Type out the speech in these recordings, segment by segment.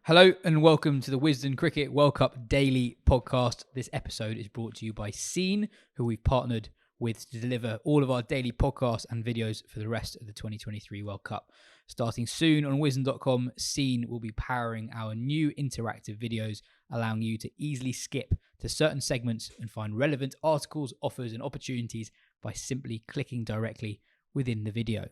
Hello and welcome to the Wisden Cricket World Cup Daily Podcast. This episode is brought to you by Scene, who we've partnered with to deliver all of our daily podcasts and videos for the rest of the 2023 World Cup. Starting soon on wisden.com, Scene will be powering our new interactive videos, allowing you to easily skip to certain segments and find relevant articles, offers and opportunities by simply clicking directly within the video.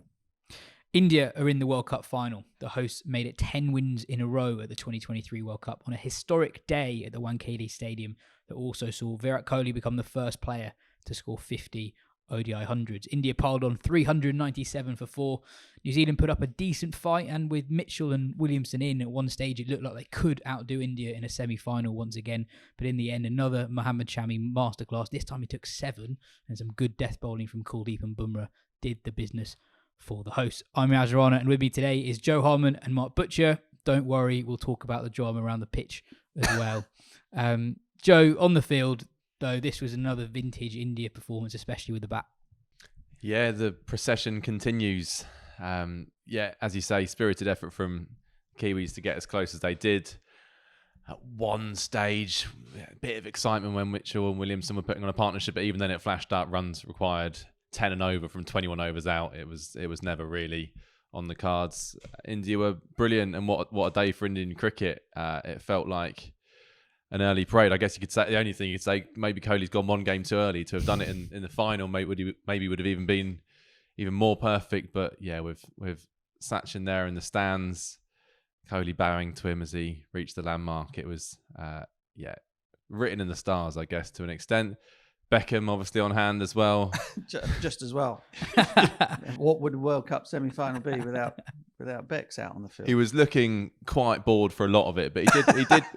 India are in the World Cup final. The hosts made it 10 wins in a row at the 2023 World Cup on a historic day at the Wankhede Stadium that also saw Virat Kohli become the first player to score 50 ODI hundreds. India piled on 397 for 4. New Zealand put up a decent fight, and with Mitchell and Williamson in at one stage, it looked like they could outdo India in a semi-final once again. But in the end, another Mohammed Shami masterclass. This time he took 7, and some good death bowling from Kuldeep and Bumrah did the business for the hosts. I'm Yas Rana, and with me today is Joe Harman and Mark Butcher. Don't worry, we'll talk about the drama around the pitch as well. Joe, on the field, though, this was another vintage India performance, especially with the bat. Yeah, the procession continues. As you say, spirited effort from Kiwis to get as close as they did. At one stage, a bit of excitement when Mitchell and Williamson were putting on a partnership, but even then it flashed up runs required 10 and over from 21 overs out. It was never really on the cards. India were brilliant, and what a day for Indian cricket. It felt like an early parade. I guess you could say the only thing you could say, maybe Kohli's gone one game too early to have done it in the final. Maybe would have even been even more perfect. But yeah, with Sachin there in the stands, Kohli bowing to him as he reached the landmark, it was written in the stars, I guess, to an extent. Beckham obviously on hand as well. Just as well. What would a World Cup semi-final be without Becks out on the field? He was looking quite bored for a lot of it, but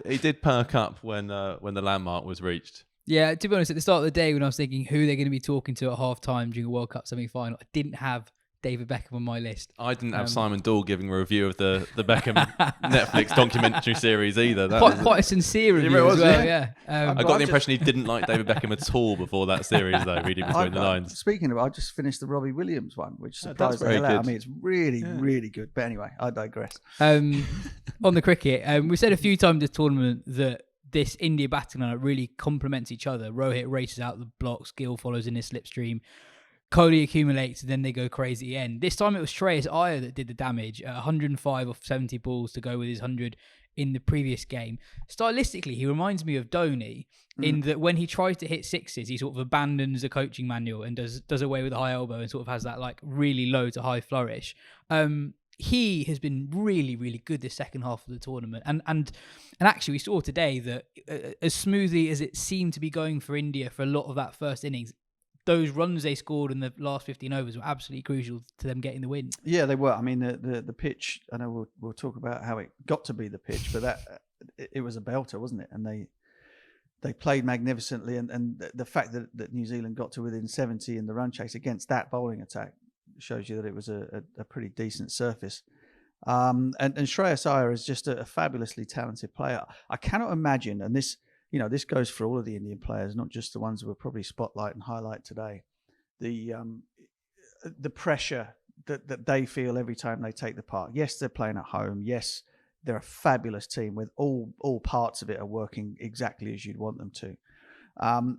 he did perk up when the landmark was reached. Yeah, to be honest, at the start of the day when I was thinking who they're going to be talking to at half-time during a World Cup semi-final, I didn't have David Beckham on my list. I didn't have Simon Doull giving a review of the Beckham Netflix documentary series either. Quite a sincere review as well, yeah. I got the impression he didn't like David Beckham at all before that series, though, reading between the lines. Speaking of, I just finished the Robbie Williams one, which surprised me. I mean, it's really good. But anyway, I digress. On the cricket, we've said a few times this tournament that this India batting lineup really complements each other. Rohit races out the blocks, Gill follows in his slipstream. Kohli accumulates, and then they go crazy at the end. This time it was Shreyas Iyer that did the damage. 105 off 70 balls to go with his 100 in the previous game. Stylistically, he reminds me of Dhoni in that when he tries to hit sixes, he sort of abandons the coaching manual and does away with the high elbow and sort of has that like really low to high flourish. He has been really, really good this second half of the tournament. And actually, we saw today that as smoothly as it seemed to be going for India for a lot of that first innings, those runs they scored in the last 15 overs were absolutely crucial to them getting the win. Yeah, they were. I mean, the pitch, I know we'll talk about how it got to be the pitch, but it was a belter, wasn't it? And they played magnificently. And the fact that New Zealand got to within 70 in the run chase against that bowling attack shows you that it was a pretty decent surface. And Shreyas Iyer is just a fabulously talented player. I cannot imagine, and this goes for all of the Indian players, not just the ones who will probably spotlight and highlight today. The pressure that they feel every time they take the part. Yes, they're playing at home. Yes, they're a fabulous team with all parts of it are working exactly as you'd want them to.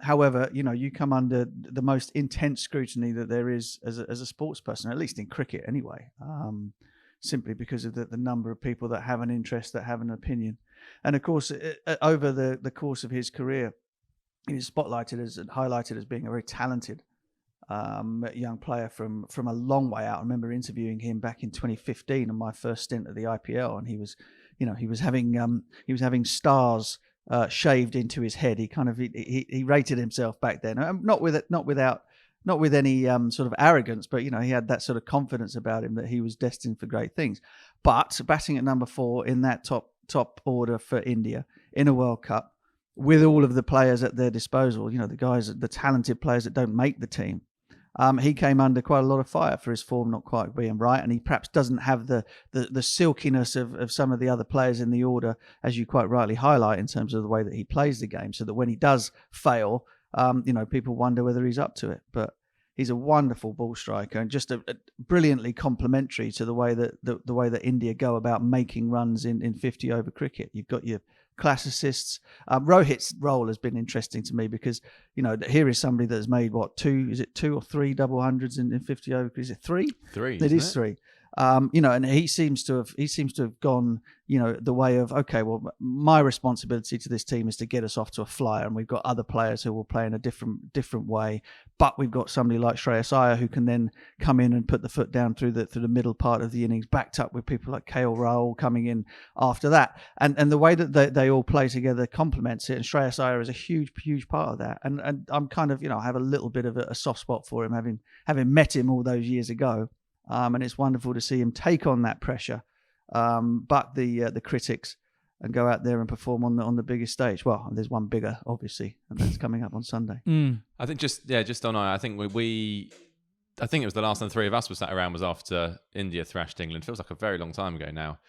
However, you come under the most intense scrutiny that there is as a sports person, at least in cricket anyway, simply because of the number of people that have an interest, that have an opinion. And of course, over the course of his career, he was spotlighted and highlighted as being a very talented young player from a long way out. I remember interviewing him back in 2015 on my first stint at the IPL, and he was having stars shaved into his head. He rated himself back then, not with any sort of arrogance, but he had that sort of confidence about him that he was destined for great things. But batting at number 4 in that top order for India in a World Cup, with all of the players at their disposal, the talented players that don't make the team, he came under quite a lot of fire for his form not quite being right, and he perhaps doesn't have the silkiness of some of the other players in the order, as you quite rightly highlight, in terms of the way that he plays the game, so that when he does fail, people wonder whether he's up to it. But He's a wonderful ball striker and just a brilliantly complementary to the way that the way that India go about making runs in 50 over cricket. You've got your classicists. Rohit's role has been interesting to me because, here is somebody that has made two or three double hundreds in 50 over. Is it three? Three. It is three. And he seems to have gone, the way of, okay, well, my responsibility to this team is to get us off to a flyer, and we've got other players who will play in a different way, but we've got somebody like Shreyas Iyer who can then come in and put the foot down through the middle part of the innings, backed up with people like Rahul coming in after that, and the way that they all play together complements it, and Shreyas Iyer is a huge part of that, and I'm kind of, I have a little bit of a soft spot for him, having met him all those years ago. And it's wonderful to see him take on that pressure, but the critics, and go out there and perform on the biggest stage. Well, there's one bigger, obviously, and that's coming up on Sunday. I think just on I think I think it was the last time the three of us were sat around was after India thrashed England. Feels like a very long time ago now.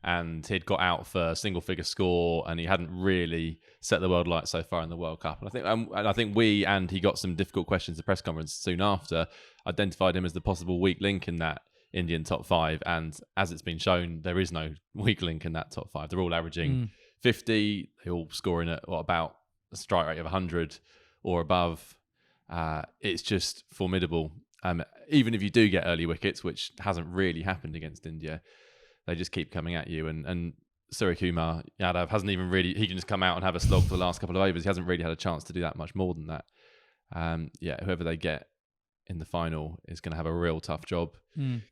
And he'd got out for a single-figure score, and he hadn't really set the world light so far in the World Cup. And I think he got some difficult questions at the press conference soon after, identified him as the possible weak link in that Indian top five. And as it's been shown, there is no weak link in that top five. They're all averaging 50. They're all scoring at about a strike rate of 100 or above. It's just formidable. Even if you do get early wickets, which hasn't really happened against India, they just keep coming at you. And Suryakumar Yadav hasn't even really... He can just come out and have a slog for the last couple of overs. He hasn't really had a chance to do that much more than that. Whoever they get in the final is going to have a real tough job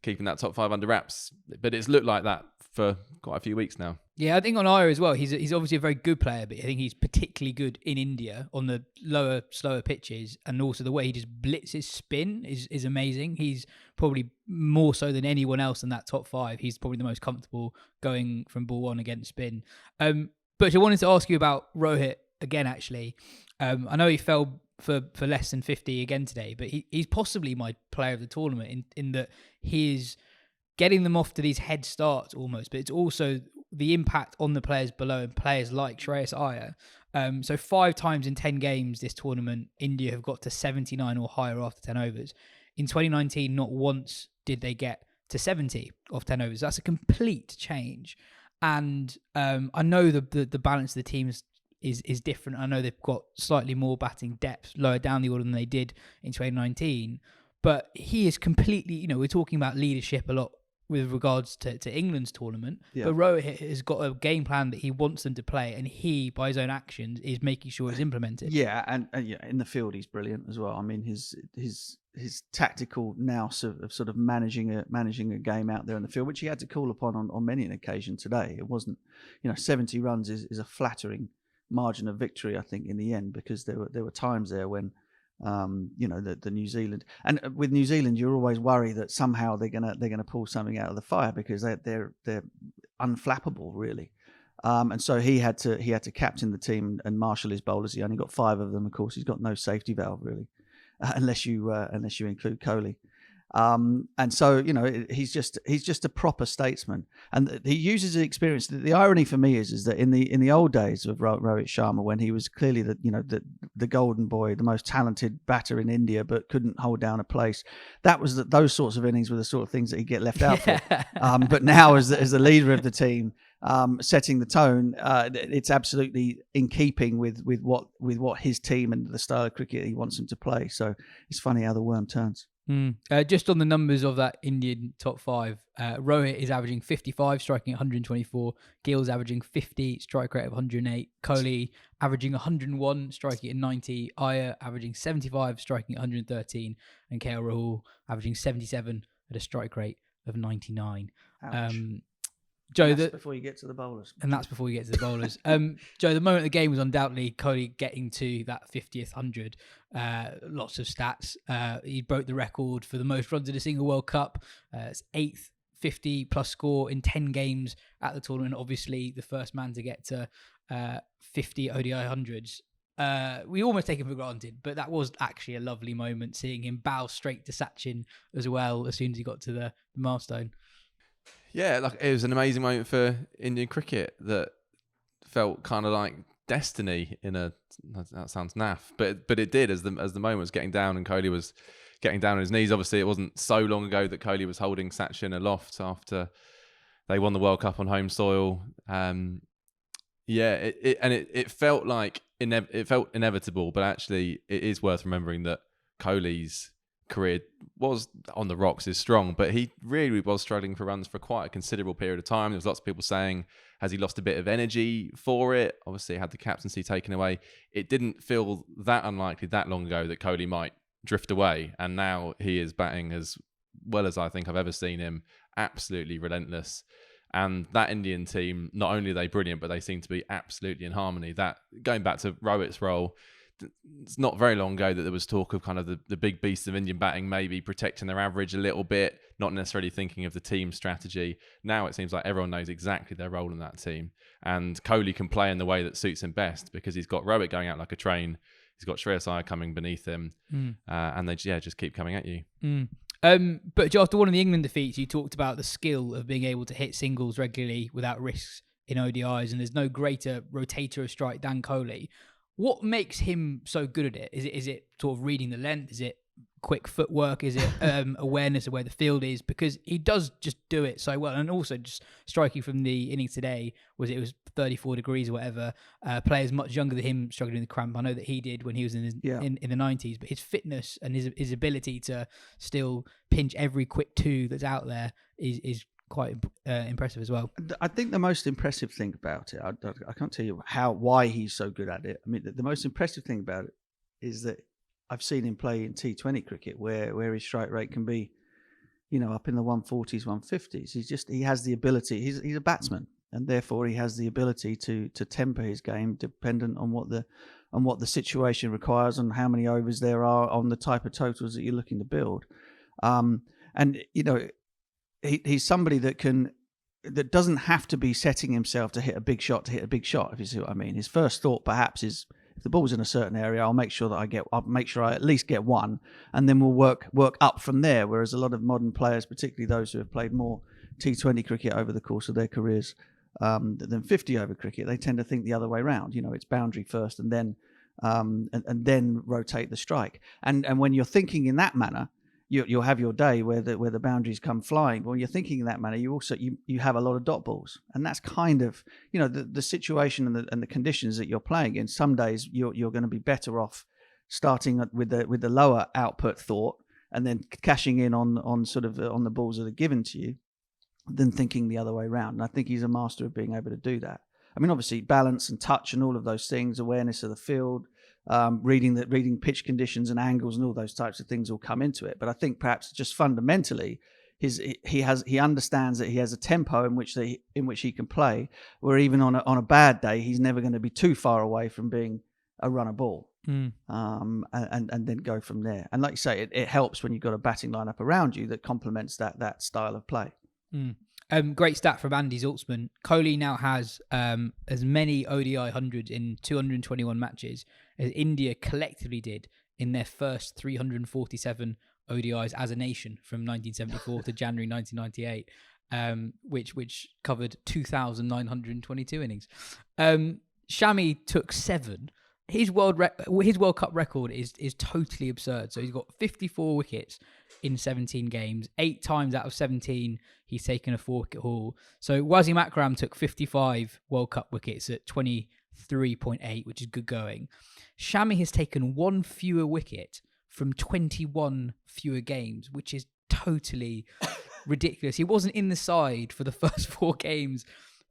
keeping that top five under wraps. But it's looked like that for quite a few weeks now. Yeah, I think on Iyer as well, he's obviously a very good player, but I think he's particularly good in India on the lower, slower pitches, and also the way he just blitzes spin is amazing. He's probably more so than anyone else in that top five. He's probably the most comfortable going from ball one against spin. But I wanted to ask you about Rohit again, actually. I know he fell for less than 50 again today, but he's possibly my player of the tournament in that he's getting them off to these head starts almost, but it's also the impact on the players below and players like Shreyas Iyer. So 5 times in 10 games this tournament, India have got to 79 or higher after 10 overs. In 2019, not once did they get to 70 off 10 overs. That's a complete change. And I know the balance of the teams is different. I know they've got slightly more batting depth lower down the order than they did in 2019. But he is completely, we're talking about leadership a lot with regards to England's tournament. Yeah. But Rohit has got a game plan that he wants them to play, and he, by his own actions, is making sure it's implemented. Yeah, and in the field he's brilliant as well. I mean, his tactical nous of sort of managing a game out there in the field, which he had to call upon on many an occasion today. It wasn't, 70 runs is a flattering margin of victory, I think, in the end, because there were times there when the New Zealand, and with New Zealand you're always worried that somehow they're gonna pull something out of the fire, because they're unflappable really, and so he had to captain the team and marshal his bowlers. He only got 5 of them, of course. He's got no safety valve really, unless you include Kohli. And so he's just a proper statesman, and he uses his experience. The irony for me is that in the old days of Rohit Sharma, when he was clearly the golden boy, the most talented batter in India, but couldn't hold down a place, those sorts of innings were the sort of things that he'd get left out for. But now, as the leader of the team, setting the tone, it's absolutely in keeping with what his team and the style of cricket he wants them to play. So it's funny how the worm turns. Just on the numbers of that Indian top 5, Rohit is averaging 55, striking at 124. Gill's averaging 50, strike rate of 108. Kohli averaging 101, striking at 90. Iyer averaging 75, striking at 113. And Rahul averaging 77 at a strike rate of 99. Joe, that's before you get to the bowlers. And that's before you get to the bowlers. Joe, the moment of the game was undoubtedly Kohli getting to that 50th 100. Lots of stats. He broke the record for the most runs in a single World Cup. It's 8th 50-plus score in 10 games at the tournament. Obviously, the first man to get to 50 ODI hundreds. We almost take him for granted, but that was actually a lovely moment, seeing him bow straight to Sachin as well as soon as he got to the milestone. Yeah, it was an amazing moment for Indian cricket that felt kind of like destiny that sounds naff, but it did as the moment was getting down and Kohli was getting down on his knees. Obviously, it wasn't so long ago that Kohli was holding Sachin aloft after they won the World Cup on home soil. It felt like it felt inevitable, but actually, it is worth remembering that Kohli's career was on the rocks, is strong, but he really was struggling for runs for quite a considerable period of time. There was lots of people saying, has he lost a bit of energy for it? Obviously, had the captaincy taken away. It didn't feel that unlikely that long ago that Kohli might drift away, and now he is batting as well as I think I've ever seen him. Absolutely relentless. And that Indian team, not only are they brilliant, but they seem to be absolutely in harmony. That, going back to Rohit's role, it's not very long ago that there was talk of kind of the big beasts of Indian batting maybe protecting their average a little bit, not necessarily thinking of the team strategy. Now it seems like everyone knows exactly their role in that team. And Kohli can play in the way that suits him best because he's got Rohit going out like a train. He's got Shreyas Iyer coming beneath him. And they just keep coming at you. But Joe, after one of the England defeats, you talked about the skill of being able to hit singles regularly without risks in ODIs, and there's no greater rotator of strike than Kohli. What makes him so good at it? Is it sort of reading the length? Is it quick footwork? Is it awareness of where the field is? Because he does just do it so well. And also just striking from the innings today, it was 34 degrees or whatever. Players much younger than him struggling with the cramp. I know that he did when he was in the 90s, but his fitness and his ability to still pinch every quick two that's out there is quite impressive as well. I think the most impressive thing about it, I can't tell you why he's so good at it. I mean, the most impressive thing about it is that I've seen him play in T20 cricket where his strike rate can be, up in the 140s, 150s. He has the ability. He's a batsman, and therefore he has the ability to temper his game dependent on what the situation requires and how many overs there are on the type of totals that you're looking to build. He's somebody that doesn't have to be setting himself to hit a big shot, if you see what I mean. His first thought perhaps is, if the ball's in a certain area, I'll make sure I at least get one, and then we'll work up from there. Whereas a lot of modern players, particularly those who have played more T20 cricket over the course of their careers than 50 over cricket, they tend to think the other way around. It's boundary first and then rotate the strike. And when you're thinking in that manner, you'll have your day where the boundaries come flying. But when you're thinking in that manner, you also you have a lot of dot balls, and that's kind of the situation and the conditions that you're playing in. Some days you're going to be better off starting with the lower output thought and then cashing in on the balls that are given to you, than thinking the other way around. And I think he's a master of being able to do that. I mean, obviously balance and touch and all of those things, awareness of the field. Reading pitch conditions and angles and all those types of things will come into it. But I think perhaps just fundamentally, he understands that he has a tempo in which he can play, where even on a bad day, he's never going to be too far away from being a runner ball. And then go from there. And like you say, it helps when you've got a batting lineup around you that complements that style of play. Great stat from Andy Zaltzman. Kohli now has as many ODI hundreds in 221 matches as India collectively did in their first 347 ODIs as a nation from 1974 to January 1998, which covered 2,922 innings. Shami took 7. His World Cup record is totally absurd. So he's got 54 wickets in 17 games. 8 times out of 17, he's taken a 4-wicket haul. So Wasim Akram took 55 World Cup wickets at 23.8, which is good going. Shami has taken 1 fewer wicket from 21 fewer games, which is totally ridiculous. He wasn't in the side for the first 4 games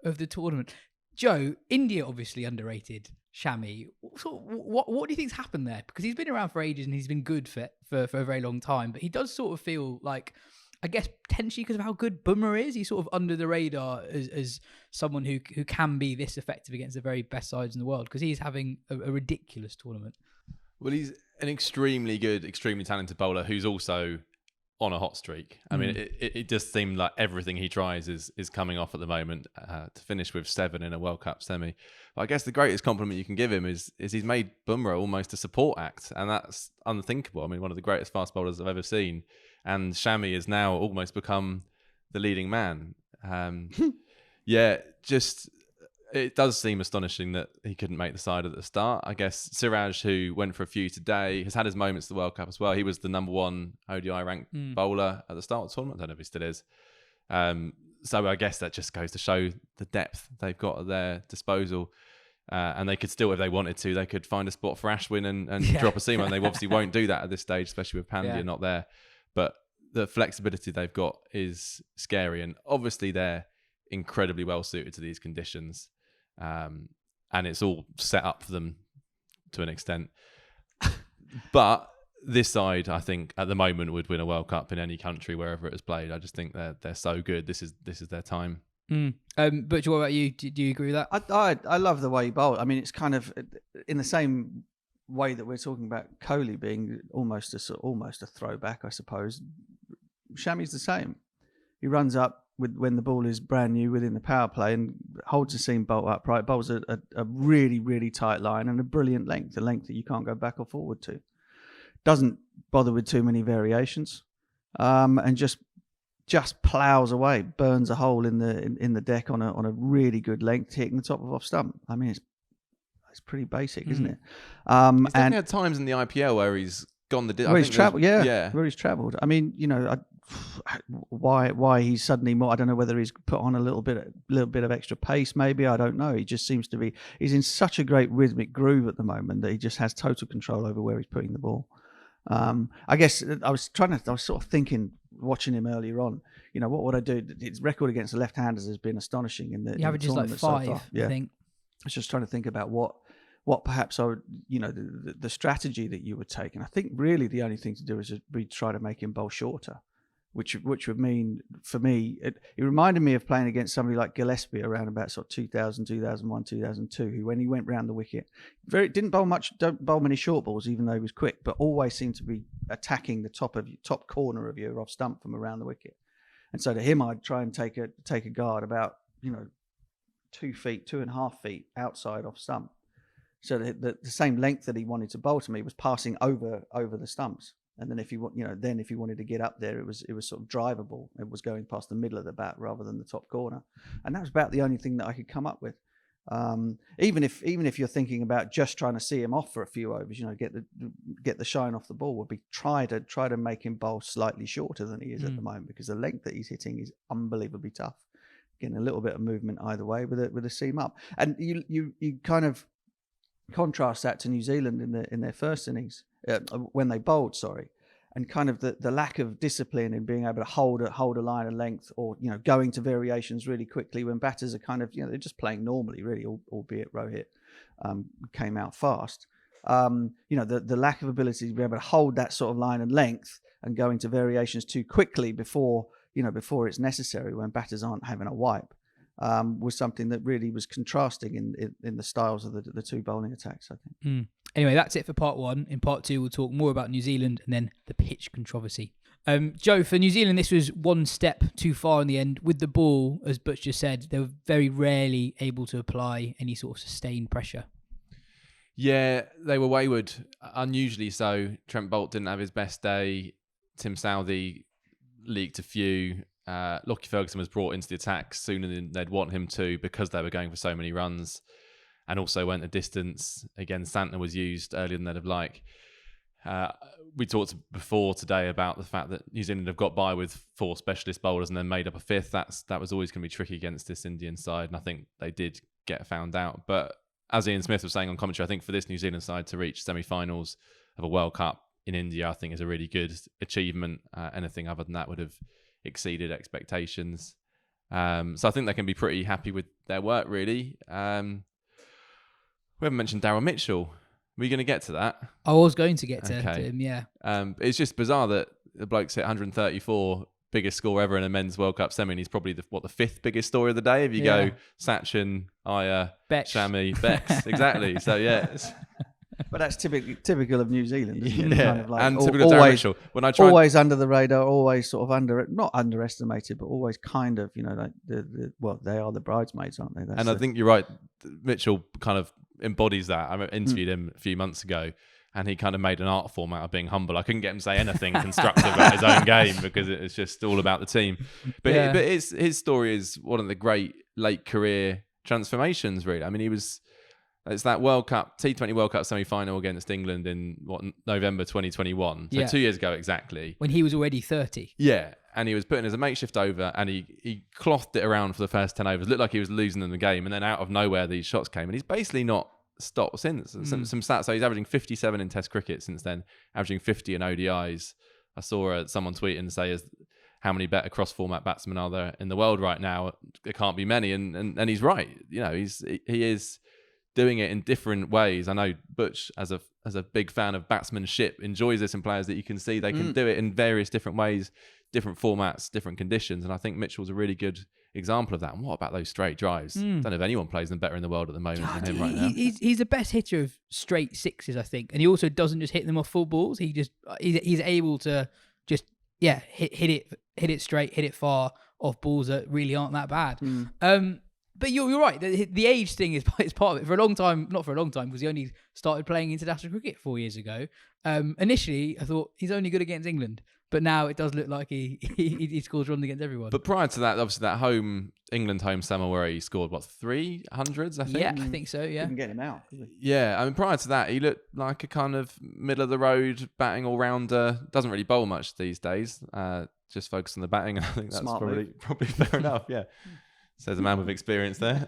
of the tournament. Joe, India obviously underrated Shami. So what do you think's happened there? Because he's been around for ages and he's been good for a very long time, but he does sort of feel like, I guess potentially because of how good Bumrah is, he's sort of under the radar as someone who can be this effective against the very best sides in the world, because he's having a ridiculous tournament. Well, he's an extremely good, extremely talented bowler who's also on a hot streak. I mean, it just seemed like everything he tries is coming off at the moment. To finish with 7 in a World Cup semi, but I guess the greatest compliment you can give him is he's made Bumrah almost a support act, and that's unthinkable. I mean, one of the greatest fast bowlers I've ever seen, and Shami has now almost become the leading man. Just it does seem astonishing that he couldn't make the side at the start. I guess Siraj, who went for a few today, has had his moments at the World Cup as well. He was the number 1 ODI ranked bowler at the start of the tournament. I don't know if he still is. So I guess that just goes to show the depth they've got at their disposal. And they could still, if they wanted to, they could find a spot for Ashwin and drop a seamer. And they obviously won't do that at this stage, especially with Pandya not there. But the flexibility they've got is scary. And obviously they're incredibly well suited to these conditions. And it's all set up for them to an extent. But this side, I think, at the moment would win a World Cup in any country, wherever it is played. I just think they're so good. This is their time. Butcher, what about you? Do you agree with that? I love the way he bowled. I mean, it's kind of in the same way that we're talking about Kohli being almost a throwback, I suppose. Shami's the same. He runs up when the ball is brand new within the power play and holds the seam bolt upright, bowls a really, really tight line and a brilliant length, a length that you can't go back or forward to. Doesn't bother with too many variations, and just plows away, burns a hole in the deck on a really good length, hitting the top of off stump. I mean, it's pretty basic, isn't it? He's definitely had times in the IPL where he's gone the where he's travelled. Where he's travelled. I mean, why he's suddenly more. I don't know whether he's put on a little bit of extra pace. Maybe, I don't know. He just seems to be. He's in such a great rhythmic groove at the moment that he just has total control over where he's putting the ball. I guess I was sort of thinking, watching him earlier on, what would I do? His record against the left-handers has been astonishing in the averages like 5, so I think. I was just trying to think about what perhaps I would, the strategy that you would take. And I think really the only thing to do is just try to make him bowl shorter, which would mean, for me, it reminded me of playing against somebody like Gillespie around about sort of 2000, 2001, 2002, who, when he went round the wicket, don't bowl many short balls, even though he was quick, but always seemed to be attacking the top corner of your off stump from around the wicket. And so to him, I'd try and take a guard about 2.5 feet outside off stump, so that the same length that he wanted to bowl to me was passing over the stumps. And then if he wanted to get up there, it was sort of drivable. It was going past the middle of the bat rather than the top corner, and that was about the only thing that I could come up with. Even if you're thinking about just trying to see him off for a few overs, get the shine off the ball, would be try to make him bowl slightly shorter than he is at the moment, because the length that he's hitting is unbelievably tough. Getting a little bit of movement either way with a seam up, and you kind of contrast that to New Zealand in their first innings when they bowled, and kind of the lack of discipline in being able to hold a line of length, or going to variations really quickly when batters are kind of they're just playing normally, really, albeit Rohit came out fast. The lack of ability to be able to hold that sort of line and length and go into variations too quickly before it's necessary, when batters aren't having a wipe, was something that really was contrasting in the styles of the two bowling attacks, I think. Anyway, that's it for part 1. In part 2, we'll talk more about New Zealand and then the pitch controversy. Joe, for New Zealand, this was one step too far in the end. With the ball, as Butch just said, they were very rarely able to apply any sort of sustained pressure. Yeah, they were wayward, unusually so. Trent Boult didn't have his best day. Tim Southee leaked a few. Lockie Ferguson was brought into the attack sooner than they'd want him to, because they were going for so many runs, and also went a distance. Again, Santner was used earlier than they'd have liked. We talked before today about the fact that New Zealand have got by with 4 specialist bowlers and then made up a 5th. That was always going to be tricky against this Indian side, and I think they did get found out. But as Ian Smith was saying on commentary, I think for this New Zealand side to reach semi-finals of a World Cup in India, I think is a really good achievement. Anything other than that would have exceeded expectations. So I think they can be pretty happy with their work, really. We haven't mentioned Daryl Mitchell. Were you going to get to that? I was going to get to him, yeah. It's just bizarre that the bloke's hit 134, biggest score ever in a men's World Cup semi, and he's probably the 5th biggest story of the day. If you go Sachin, Iyer, Shami, Bex, exactly. So yeah. But that's typical of New Zealand, isn't it? Yeah, kind of like, and typical of Daryl Mitchell. When I try always under the radar, always sort of not underestimated, but always kind of, like they are the bridesmaids, aren't they? I think you're right. Mitchell kind of embodies that. I interviewed him a few months ago, and he kind of made an art form out of being humble. I couldn't get him to say anything constructive about his own game, because it's just all about the team. But his story is one of the great late career transformations, really. I mean, it's that World Cup, T20 World Cup semi-final against England in November 2021. So 2 years ago exactly. When he was already 30. Yeah, and he was put in as a makeshift over, and he clothed it around for the first 10 overs. Looked like he was losing them the game, and then out of nowhere these shots came, and he's basically not stopped since. Some stats, so he's averaging 57 in Test cricket since then, averaging 50 in ODIs. I saw someone tweet and say, how many better cross-format batsmen are there in the world right now? There can't be many, and he's right. You know, he is doing it in different ways. I know Butch, as a big fan of batsmanship, enjoys this in players that you can see they can do it in various different ways, different formats, different conditions. And I think Mitchell's a really good example of that. And what about those straight drives? I don't know if anyone plays them better in the world at the moment than him right now. He's the best hitter of straight sixes, I think. And he also doesn't just hit them off full balls. He's able to just hit it straight, hit it far off balls that really aren't that bad. But you're right. The age thing is part of it. For a long time, not for a long time, because he only started playing international cricket 4 years ago. Initially, I thought he's only good against England, but now it does look like he scores runs against everyone. But prior to that, obviously that England home summer where he scored 300s, I think. Yeah, I think so. Yeah, couldn't get him out. Yeah, I mean, prior to that, he looked like a kind of middle of the road batting all rounder. Doesn't really bowl much these days. Just focus on the batting, and I think that's probably fair enough. Yeah. Says a man with experience there.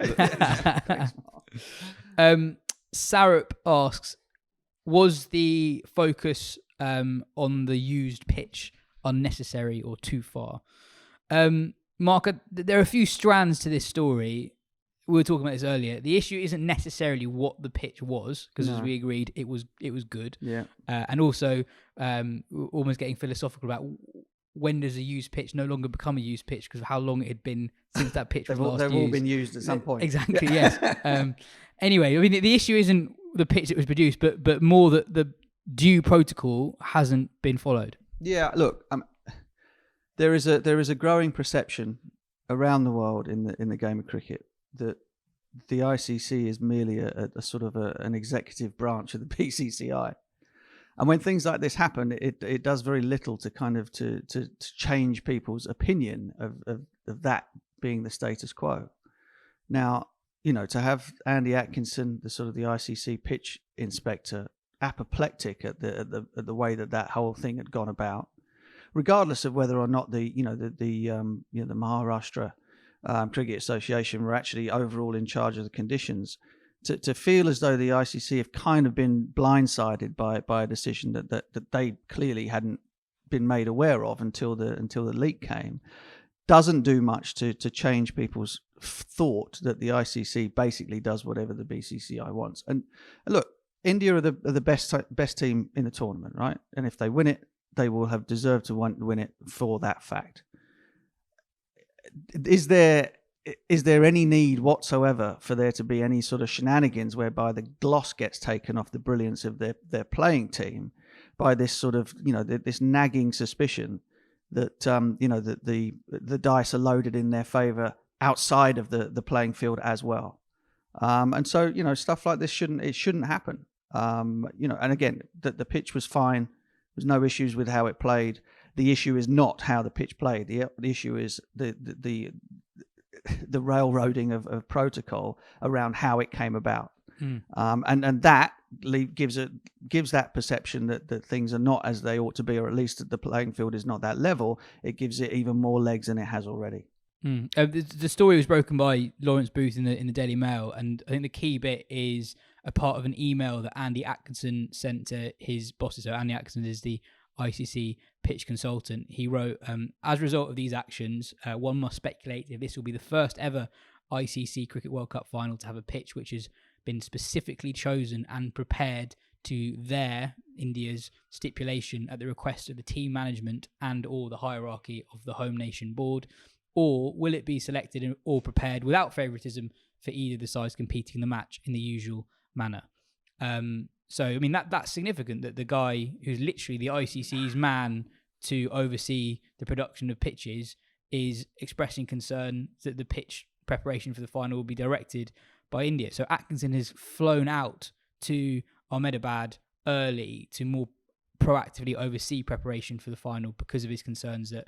Sarup asks, was the focus on the used pitch unnecessary or too far? Mark, there are a few strands to this story. We were talking about this earlier. The issue isn't necessarily what the pitch was, because as we agreed, it was good. Yeah. And also, almost getting philosophical about when does a used pitch no longer become a used pitch because of how long it had been since that pitch was last used. They've all been used at some point. Exactly, yes. Anyway, I mean, the issue isn't the pitch that was produced, but more that the due protocol hasn't been followed. Yeah, look, there is a growing perception around the world in the game of cricket that the ICC is merely a sort of an executive branch of the BCCI. And when things like this happen, it does very little to kind of to change people's opinion of that being the status quo. Now, you know, to have Andy Atkinson, the sort of the ICC pitch inspector, apoplectic at the way that whole thing had gone about, regardless of whether or not the Maharashtra Cricket Association were actually overall in charge of the conditions. To feel as though the ICC have kind of been blindsided by a decision that they clearly hadn't been made aware of until the leak came, doesn't do much to change people's thought that the ICC basically does whatever the BCCI wants. And look, India are the best team in the tournament, right? And if they win it, they will have deserved to win it for that fact. Is there any need whatsoever for there to be any sort of shenanigans whereby the gloss gets taken off the brilliance of their playing team by this sort of, this nagging suspicion that, that the dice are loaded in their favour outside of the playing field as well. And so, stuff like this shouldn't happen. And again, the pitch was fine. There was no issues with how it played. The issue is not how the pitch played. The issue is the railroading of protocol around how it came about. And that gives that perception that things are not as they ought to be, or at least the playing field is not that level. It gives it even more legs than it has already. The story was broken by Lawrence Booth in the Daily Mail, and I think the key bit is a part of an email that Andy Atkinson sent to his bosses. So Andy Atkinson is the ICC pitch consultant. He wrote, as a result of these actions, one must speculate if this will be the first ever ICC Cricket World Cup final to have a pitch which has been specifically chosen and prepared to India's stipulation at the request of the team management and or the hierarchy of the home nation board, or will it be selected or prepared without favouritism for either of the sides competing in the match in the usual manner? So, I mean, that's significant that the guy who's literally the ICC's man to oversee the production of pitches is expressing concern that the pitch preparation for the final will be directed by India. So Atkinson has flown out to Ahmedabad early to more proactively oversee preparation for the final because of his concerns that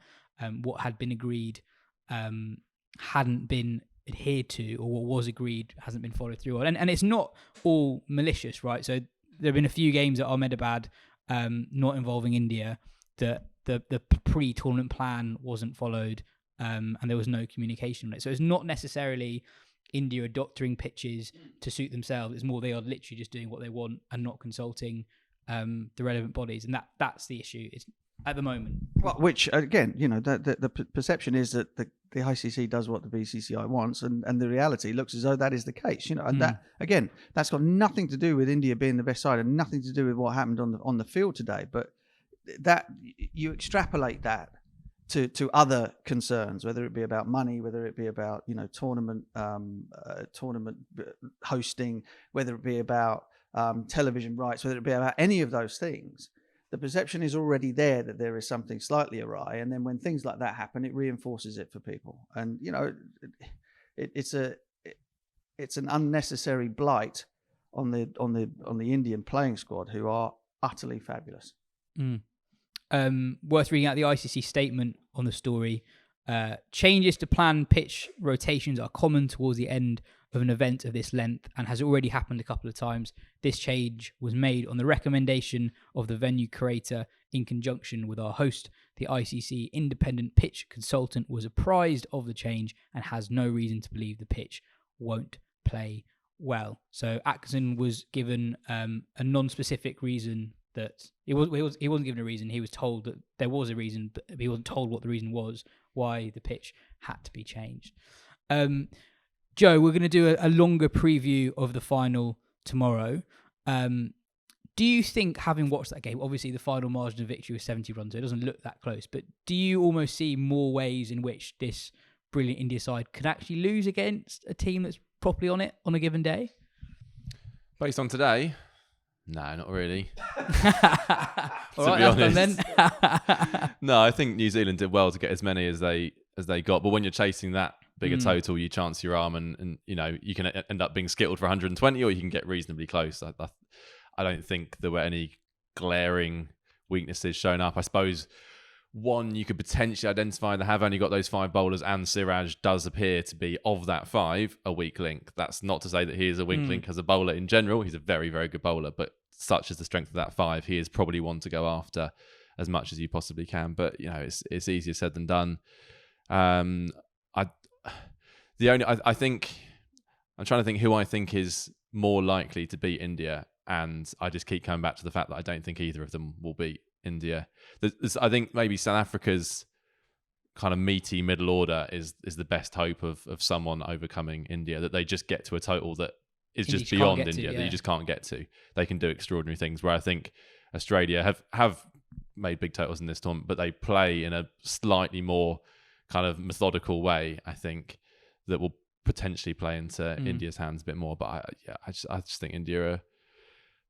what had been agreed hadn't been adhered to, or what was agreed hasn't been followed through on. And it's not all malicious, right? So there have been a few games at Ahmedabad, not involving India, that the pre-tournament plan wasn't followed, and there was no communication on it. So it's not necessarily India are doctoring pitches to suit themselves. It's more they are literally just doing what they want and not consulting the relevant bodies, and that's the issue. It's at the moment. Well, which again, the perception is that the ICC does what the BCCI wants, and the reality looks as though that is the case. And that again, that's got nothing to do with India being the best side, and nothing to do with what happened on the field today. But that you extrapolate that to other concerns, whether it be about money, whether it be about tournament hosting, whether it be about television rights, whether it be about any of those things. The perception is already there that there is something slightly awry, and then when things like that happen, it reinforces it for people. And it's an unnecessary blight on the Indian playing squad, who are utterly fabulous. Worth reading out the ICC statement on the story. Changes to planned pitch rotations are common towards the end of an event of this length and has already happened a couple of times. This change was made on the recommendation of the venue creator in conjunction with our host. The ICC independent pitch consultant was apprised of the change and has no reason to believe the pitch won't play well. So Atkinson was given a non-specific reason. That he wasn't given a reason. He was told that there was a reason, but he wasn't told what the reason was, why the pitch had to be changed. Joe, we're going to do a longer preview of the final tomorrow. Do you think, having watched that game, obviously the final margin of victory was 70 runs, so it doesn't look that close, but do you almost see more ways in which this brilliant India side could actually lose against a team that's properly on it on a given day? Based on today? No, not really. All right, that's done then. No, I think New Zealand did well to get as many as they got. But when you're chasing that bigger total, you chance your arm, and you can end up being skittled for 120, or you can get reasonably close. I don't think there were any glaring weaknesses shown up. I suppose one you could potentially identify, they have only got those 5 bowlers, and Siraj does appear to be, of that 5, a weak link. That's not to say that he is a weak link as a bowler in general. He's a very, very good bowler, but such is the strength of that 5, he is probably one to go after as much as you possibly can. But it's easier said than done. I think I'm trying to think who I think is more likely to beat India, and I just keep coming back to the fact that I don't think either of them will beat India. I think maybe South Africa's kind of meaty middle order is the best hope of someone overcoming India, that they just get to a total that is just beyond India, that you just can't get to. They can do extraordinary things, where I think Australia have made big totals in this tournament, but they play in a slightly more kind of methodical way, I think, that will potentially play into India's hands a bit more. But I just think India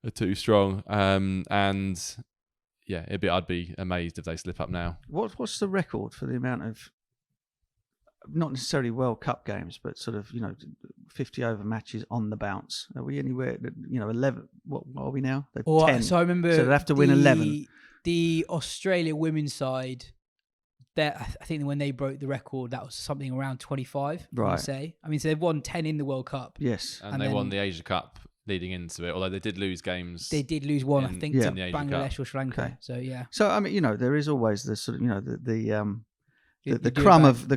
are too strong. And yeah, I'd be amazed if they slip up now. What's the record for the amount of, not necessarily World Cup games, but sort of 50 over matches on the bounce? Are we anywhere? 11. What are we now? 10. So I remember. So they have to win 11. The Australia women's side, I think when they broke the record, that was something around 25. Right. I say. I mean, so they've won 10 in the World Cup. Yes, and they won the Asia Cup leading into it, although they did lose games. They did lose one, I think, to the Bangladesh or Sri Lanka. Okay. So yeah. So I mean, there is always the sort of the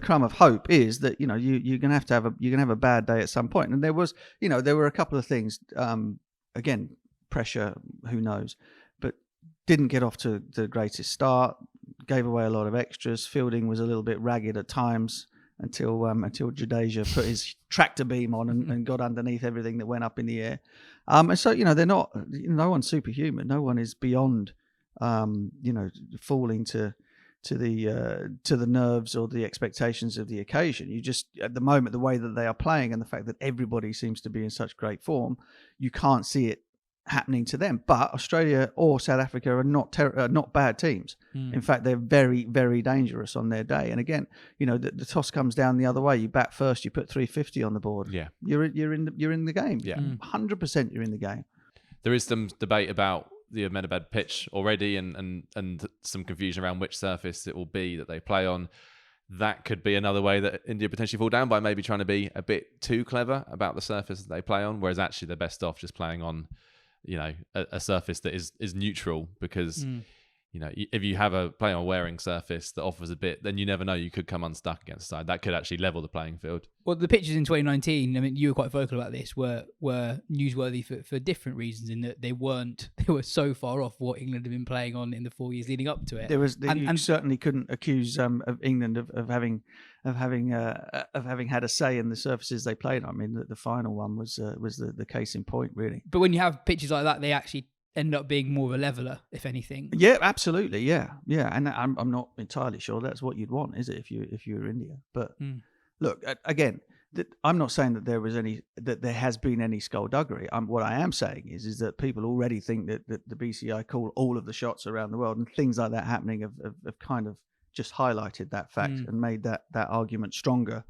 crumb of hope is that you're gonna have a bad day at some point, and there were a couple of things. Again, pressure, who knows, but didn't get off to the greatest start. Gave away a lot of extras. Fielding was a little bit ragged at times until Jadeja put his tractor beam on and got underneath everything that went up in the air. And so they're not. No one's superhuman. No one is beyond falling to the nerves or the expectations of the occasion. You just, at the moment, the way that they are playing and the fact that everybody seems to be in such great form, you can't see it happening to them. But Australia or South Africa are not bad teams. In fact, they're very, very dangerous on their day. And again, the toss comes down the other way. You bat first, you put 350 on the board. Yeah, you're in the game. Yeah, 100% you're in the game. There is some debate about the Ahmedabad pitch already, and some confusion around which surface it will be that they play on. that could be another way that India potentially fall down by maybe trying to be a bit too clever about the surface that they play on, whereas actually they're best off just playing on, a surface that is neutral, because if you have a play on wearing surface that offers a bit, then you never know, you could come unstuck against a side that could actually level the playing field. Well, the pitches in 2019, I mean, you were quite vocal about this, were newsworthy for different reasons, in that they were so far off what England had been playing on in the 4 years leading up to it. You certainly couldn't accuse of England of having had a say in the surfaces they played on. I mean, the final one was the case in point, really. But when you have pitches like that, they actually end up being more of a leveler, if anything. Yeah, absolutely. Yeah. And I'm not entirely sure that's what you'd want, is it, if you were India? But look, again, I'm not saying that there has been any skullduggery. What I am saying is that people already think that the BCI call all of the shots around the world, and things like that happening have kind of just highlighted that fact and made that argument stronger,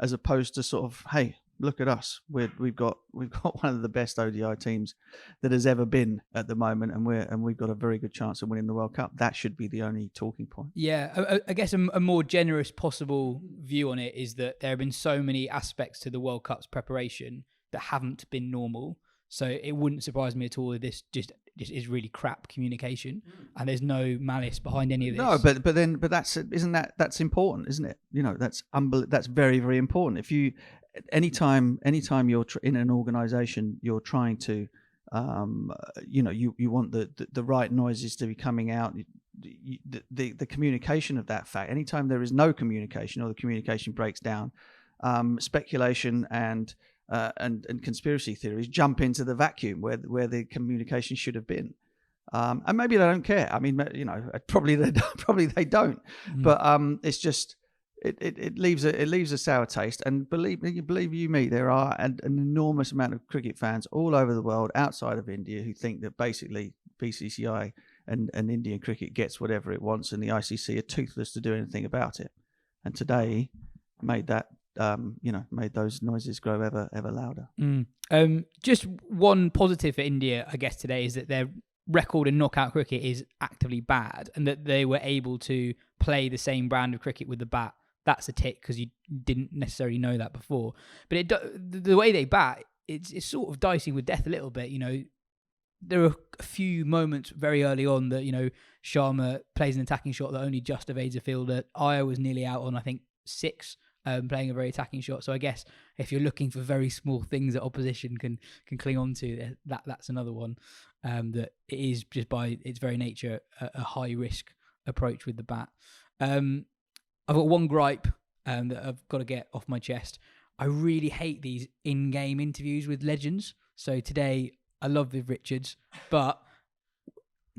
as opposed to sort of, hey, look at us. We've got one of the best ODI teams that has ever been at the moment, and we've got a very good chance of winning the World Cup. That should be the only talking point. Yeah, I guess a more generous possible view on it is that there have been so many aspects to the World Cup's preparation that haven't been normal. So it wouldn't surprise me at all if this just is really crap communication, and there's no malice behind any of this. No, but that's important, isn't it? That's very, very important. If you anytime you're in an organization, you're trying to you want the right noises to be coming out, the communication of that fact. Anytime there is no communication, or the communication breaks down, speculation and conspiracy theories jump into the vacuum where the communication should have been. And maybe they don't care. I mean, probably they don't. But it's just it leaves a sour taste. And believe you me, there are an enormous amount of cricket fans all over the world outside of India who think that basically BCCI and Indian cricket gets whatever it wants, and the ICC are toothless to do anything about it. And today made that. Made those noises grow ever louder. Just one positive for India, I guess, today is that their record in knockout cricket is actively bad, and that they were able to play the same brand of cricket with the bat. That's a tick, because you didn't necessarily know that before. But the way they bat, it's sort of dicing with death a little bit. There are a few moments very early on that Sharma plays an attacking shot that only just evades a fielder. Iyer was nearly out on, I think, 6. Playing a very attacking shot. So I guess if you're looking for very small things that opposition can cling on to, that's another one. That it is just by its very nature a high risk approach with the bat. I've got one gripe that I've got to get off my chest. I really hate these in-game interviews with legends. So today I love Viv Richards, but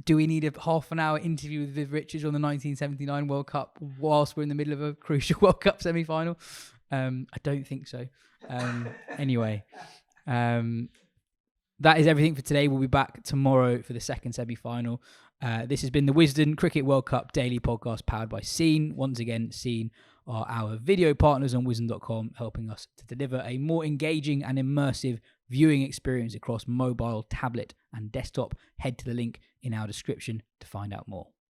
do we need a half an hour interview with Viv Richards on the 1979 World Cup whilst we're in the middle of a crucial World Cup semi-final? I don't think so. Anyway, that is everything for today. We'll be back tomorrow for the second semi-final. This has been the Wisden Cricket World Cup daily podcast powered by Scene. Once again, Scene are our video partners on wisden.com, helping us to deliver a more engaging and immersive viewing experience across mobile, tablet and desktop. Head to the link in our description to find out more.